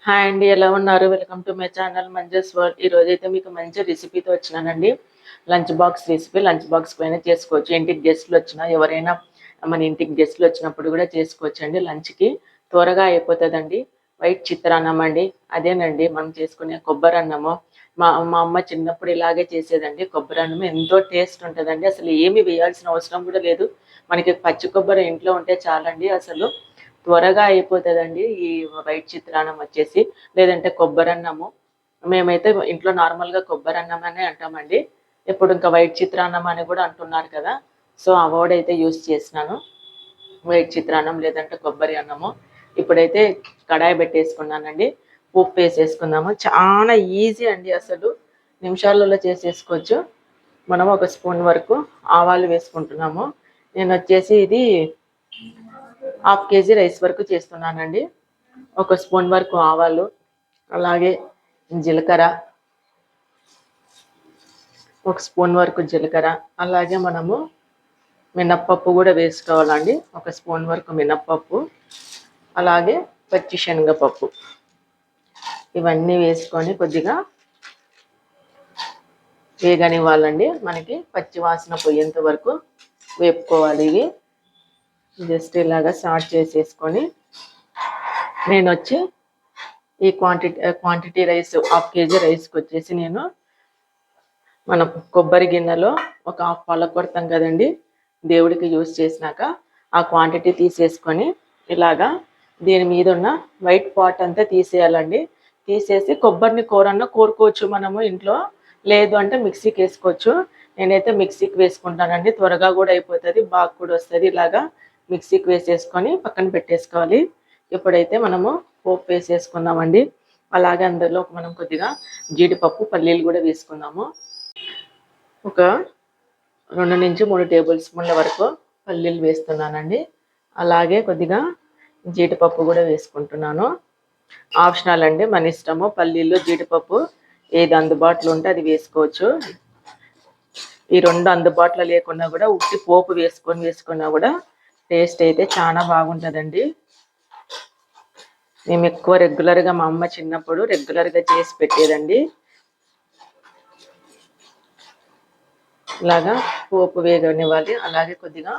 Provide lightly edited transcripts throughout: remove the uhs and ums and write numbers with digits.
Hi అండి, ఎలా ఉన్నారు? Welcome to my channel Manju's world. ఈరోజు అయితే మీకు మంచి రెసిపీతో వచ్చినానండి. Lunch box recipe. Lunch box పైన చేసుకోవచ్చు. ఇంటికి గెస్ట్లు వచ్చినా, ఎవరైనా మన ఇంటికి గెస్ట్లు వచ్చినప్పుడు కూడా చేసుకోవచ్చు అండి. లంచ్కి త్వరగా అయిపోతుందండి. వైట్ చిత్రాన్నం అండి. అదేనండి మనం చేసుకునే కొబ్బరి అన్నము. మా మా అమ్మ చిన్నప్పుడు ఇలాగే చేసేదండి. కొబ్బరి అన్నం ఎంతో టేస్ట్ ఉంటుందండి. అసలు ఏమి వేయాల్సిన అవసరం కూడా లేదు. మనకి పచ్చి కొబ్బరి ఇంట్లో ఉంటే చాలండి. అసలు త్వరగా అయిపోతుందండి ఈ వైట్ చిత్రాన్నం వచ్చేసి. లేదంటే కొబ్బరి అన్నము. మేమైతే ఇంట్లో నార్మల్గా కొబ్బరి అన్నం అనే అంటామండి. ఇప్పుడు ఇంకా వైట్ చిత్రాన్నం అని కూడా అంటున్నారు కదా. సో ఆ వర్డ్ అయితే యూస్ చేసినాను. వైట్ చిత్రాన్నం లేదంటే కొబ్బరి అన్నము. ఇప్పుడైతే కడాయి పెట్టేసుకున్నానండి. ఉప్పు వేసేసుకుందాము. చాలా ఈజీ అండి, అసలు నిమిషాలలో చేసేసుకోవచ్చు. మనం ఒక స్పూన్ వరకు ఆవాలు వేసుకుంటున్నాము. నేను వచ్చేసి ఇది హాఫ్ కేజీ రైస్ వరకు చేస్తున్నానండి. ఒక స్పూన్ వరకు ఆవాలు, అలాగే జీలకర్ర, ఒక స్పూన్ వరకు జీలకర్ర, అలాగే మనము మినప్పప్పు కూడా వేసుకోవాలండి. ఒక స్పూన్ వరకు మినప్పప్పు, అలాగే పచ్చి శనగపప్పు. ఇవన్నీ వేసుకొని కొద్దిగా వేగనివ్వాలండి. మనకి పచ్చి వాసన పోయేంత వరకు వేపుకోవాలి. ఇవి జస్ట్ ఇలాగా స్టార్ట్ చేసేసుకొని, నేను వచ్చి ఈ క్వాంటిటీ రైస్ హాఫ్ కేజీ రైస్కి వచ్చేసి నేను మనం కొబ్బరి గిన్నెలో ఒక హాఫ్ పాల కొడతాం కదండి దేవుడికి యూజ్ చేసినాక, ఆ క్వాంటిటీ తీసేసుకొని ఇలాగా దీని మీద ఉన్న వైట్ పార్ట్ అంతా తీసేయాలండి. తీసేసి కొబ్బరిని కూరన్న కోరుకోవచ్చు మనము ఇంట్లో, లేదు అంటే మిక్సీకి వేసుకోవచ్చు. నేనైతే మిక్సీకి వేసుకుంటానండి. త్వరగా కూడా అయిపోతుంది, బాగా కూడా వస్తుంది. ఇలాగా మిక్సీకి వేసేసుకొని పక్కన పెట్టేసుకోవాలి. ఇప్పుడైతే మనము పోపు వేసేసుకుందామండి. అలాగే అందులో మనం కొద్దిగా జీడిపప్పు, పల్లీలు కూడా వేసుకుందాము. ఒక 2 నుంచి 3 టేబుల్ స్పూన్ల వరకు పల్లీలు వేస్తున్నానండి. అలాగే కొద్దిగా జీడిపప్పు కూడా వేసుకుంటున్నాను. ఆప్షనల్ అండి, మన ఇష్టము. పల్లీలు, జీడిపప్పు ఏది అందుబాటులో ఉంటే అది వేసుకోవచ్చు. ఈ రెండు అందుబాటులో లేకున్నా కూడా ఉట్టి పోపు వేసుకున్నా కూడా టేస్ట్ అయితే చాలా బాగుంటుందండి. మేము ఎక్కువ రెగ్యులర్గా మా అమ్మ చిన్నప్పుడు రెగ్యులర్గా చేసి పెట్టేదండి. ఇలాగా పోపు వేగనివ్వాలి. అలాగే కొద్దిగా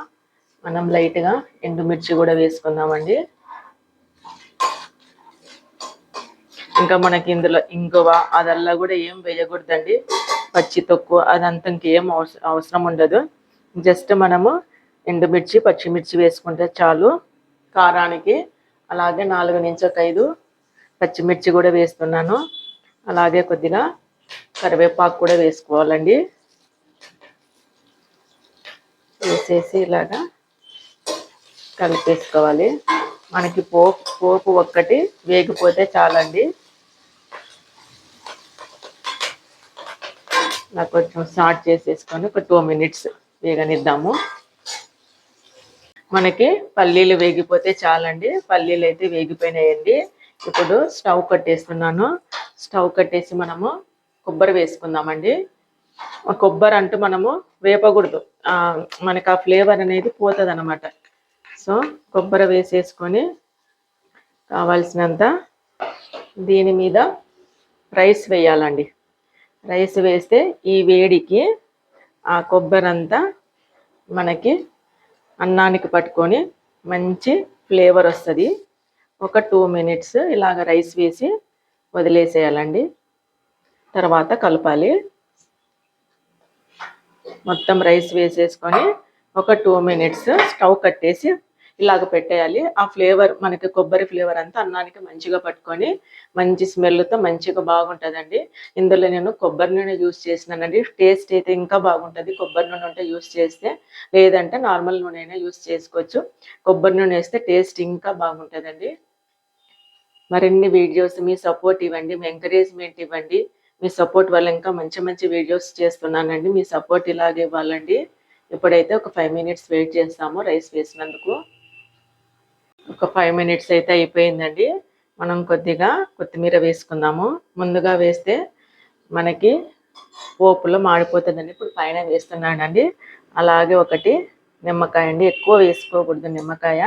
మనం లైట్గా ఎండుమిర్చి కూడా వేసుకుందామండి. ఇంకా మనకి ఇందులో ఇంగువ అదల్లా కూడా ఏం వేయకూడదండి. పచ్చి తొక్కు అదంతా ఇంకేం అవసరం ఉండదు. జస్ట్ మనము ఎండుమిర్చి, పచ్చిమిర్చి వేసుకుంటే చాలు కారానికి. అలాగే 4 నుంచి 5 పచ్చిమిర్చి కూడా వేస్తున్నాను. అలాగే కొద్దిగా కరివేపాకు కూడా వేసుకోవాలండి. వేసేసి ఇలాగా కలిపేసుకోవాలి. మనకి పోపు ఒక్కటి వేగిపోతే చాలండి. నాకు కొంచెం స్టార్ట్ చేసేసుకొని ఒక 2 మినిట్స్ వేగనిద్దాము. మనకి పల్లీలు వేగిపోతే చాలండి. పల్లీలు అయితే వేగిపోయినాయండి. ఇప్పుడు స్టవ్ కట్టేస్తున్నాను. స్టవ్ కట్టేసి మనము కొబ్బరి వేసుకుందామండి. కొబ్బరి అంటూ మనము వేపకూడదు, మనకి ఆ ఫ్లేవర్ అనేది పోతుంది అనమాట. సో కొబ్బరి వేసేసుకొని కావాల్సినంత దీని మీద రైస్ వేయాలండి. రైస్ వేస్తే ఈ వేడికి ఆ కొబ్బరి అంతా మనకి అన్నానికి పట్టుకొని మంచి ఫ్లేవర్ వస్తుంది. ఒక 2 మినిట్స్ ఇలాగ రైస్ వేసి వదిలేసేయాలండి. తర్వాత కలపాలి. మొత్తం రైస్ వేసేసుకొని ఒక 2 మినిట్స్ స్టవ్ కట్టేసి ఇలాగ పెట్టేయాలి. ఆ ఫ్లేవర్ మనకి కొబ్బరి ఫ్లేవర్ అంతా అన్నానికి మంచిగా పట్టుకొని మంచి స్మెల్తో మంచిగా బాగుంటుందండి. ఇందులో నేను కొబ్బరి నూనె యూస్ చేసినానండి. టేస్ట్ అయితే ఇంకా బాగుంటుంది కొబ్బరి నూనె ఉంటే యూస్ చేస్తే. లేదంటే నార్మల్ నూనె అయినా యూస్ చేసుకోవచ్చు. కొబ్బరి నూనె వేస్తే టేస్ట్ ఇంకా బాగుంటుందండి. మరిన్ని వీడియోస్ మీ సపోర్ట్ ఇవ్వండి, మీ ఎంకరేజ్మెంట్ ఇవ్వండి. మీ సపోర్ట్ వల్ల ఇంకా మంచి మంచి వీడియోస్ చేస్తున్నానండి. మీ సపోర్ట్ ఇలాగే ఇవ్వాలండి. ఇప్పుడైతే ఒక 5 మినిట్స్ వెయిట్ చేస్తాము రైస్ వేసినందుకు. ఒక 5 మినిట్స్ అయితే అయిపోయిందండి. మనం కొద్దిగా కొత్తిమీర వేసుకుందాము. ముందుగా వేస్తే మనకి పోపులో మాడిపోతుందండి. ఇప్పుడు పైన వేస్తున్నానండి. అలాగే ఒకటి నిమ్మకాయ అండి. ఎక్కువ వేసుకోకూడదు నిమ్మకాయ,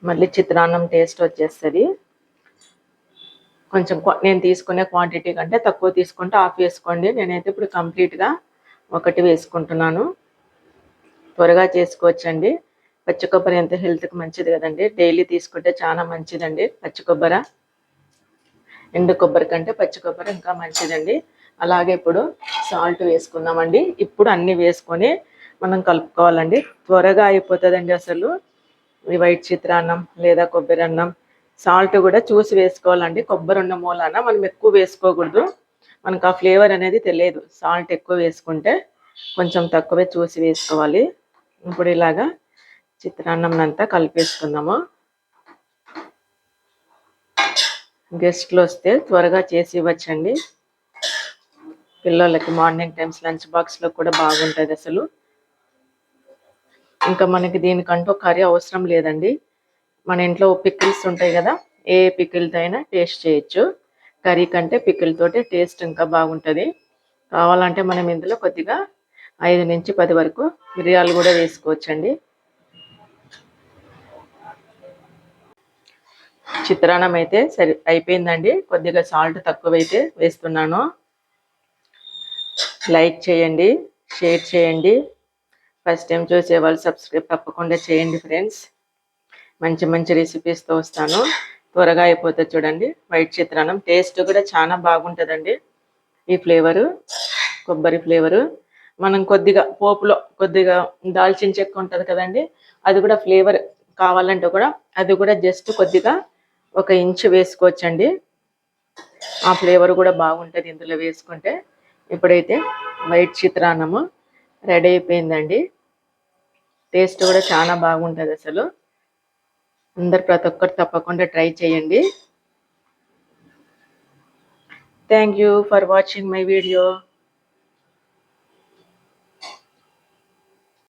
మళ్ళీ చిత్రాన్నం టేస్ట్ వచ్చేస్తుంది. కొంచెం నేను తీసుకునే క్వాంటిటీ కంటే తక్కువ తీసుకుంటే హాఫ్ వేసుకోండి. నేనైతే ఇప్పుడు కంప్లీట్గా ఒకటి వేసుకుంటున్నాను. త్వరగా చేసుకోవచ్చండి. పచ్చి కొబ్బరి ఎంత హెల్త్కి మంచిది కదండి. డైలీ తీసుకుంటే చాలా మంచిదండి పచ్చి కొబ్బరి. ఎండు కొబ్బరి కంటే పచ్చి కొబ్బరి ఇంకా మంచిదండి. అలాగే ఇప్పుడు సాల్ట్ వేసుకుందామండి. ఇప్పుడు అన్నీ వేసుకొని మనం కలుపుకోవాలండి. త్వరగా అయిపోతుందండి అసలు ఈ వైట్ చిత్రాన్నం లేదా కొబ్బరి అన్నం. సాల్ట్ కూడా చూసి వేసుకోవాలండి. కొబ్బరి ఉన్న మూలాన మనం ఎక్కువ వేసుకోకూడదు. మనకు ఆ ఫ్లేవర్ అనేది తెలియదు. సాల్ట్ ఎక్కువ వేసుకుంటే కొంచెం తక్కువే చూసి వేసుకోవాలి. ఇప్పుడు ఇలాగా చిత్రాన్నం అంతా కలిపేసుకుందాము. గెస్ట్లు వస్తే త్వరగా చేసి ఇవ్వచ్చండి. పిల్లలకి మార్నింగ్ టైమ్స్ లంచ్ బాక్స్లో కూడా బాగుంటుంది అసలు. ఇంకా మనకి దీనికంటూ కర్రీ అవసరం లేదండి. మన ఇంట్లో పికిల్స్ ఉంటాయి కదా, ఏ పికిల్తో అయినా టేస్ట్ చేయొచ్చు. కర్రీ కంటే పికిల్ తోటే టేస్ట్ ఇంకా బాగుంటుంది. కావాలంటే మనం ఇందులో కొద్దిగా 5 నుంచి 10 వరకు మిరియాలు కూడా వేసుకోవచ్చండి. చిత్రాన్నం అయితే అయిపోయిందండి. కొద్దిగా సాల్ట్ తక్కువైతే వేస్తున్నాను. లైక్ చేయండి, షేర్ చేయండి. ఫస్ట్ టైం చూసే వాళ్ళు సబ్స్క్రైబ్ తప్పకుండా చేయండి ఫ్రెండ్స్. మంచి మంచి రెసిపీస్తో వస్తాను. త్వరగా అయిపోతుంది చూడండి. వైట్ చిత్రాన్నం టేస్ట్ కూడా చాలా బాగుంటుందండి. ఈ ఫ్లేవరు, కొబ్బరి ఫ్లేవరు. మనం కొద్దిగా పోపులో కొద్దిగా దాల్చిన చెక్క ఉంటుంది కదండి, అది కూడా ఫ్లేవర్ కావాలంటే కూడా అది కూడా జస్ట్ కొద్దిగా 1 ఇంచు వేసుకోవచ్చండి. ఆ ఫ్లేవర్ కూడా బాగుంటుంది ఇందులో వేసుకుంటే. ఇప్పుడైతే వైట్ చిత్రాన్నము రెడీ అయిపోయిందండి. టేస్ట్ కూడా చాలా బాగుంటుంది అసలు. అందరు ప్రతి ఒక్కరు తప్పకుండా ట్రై చేయండి. Thank you for watching my video.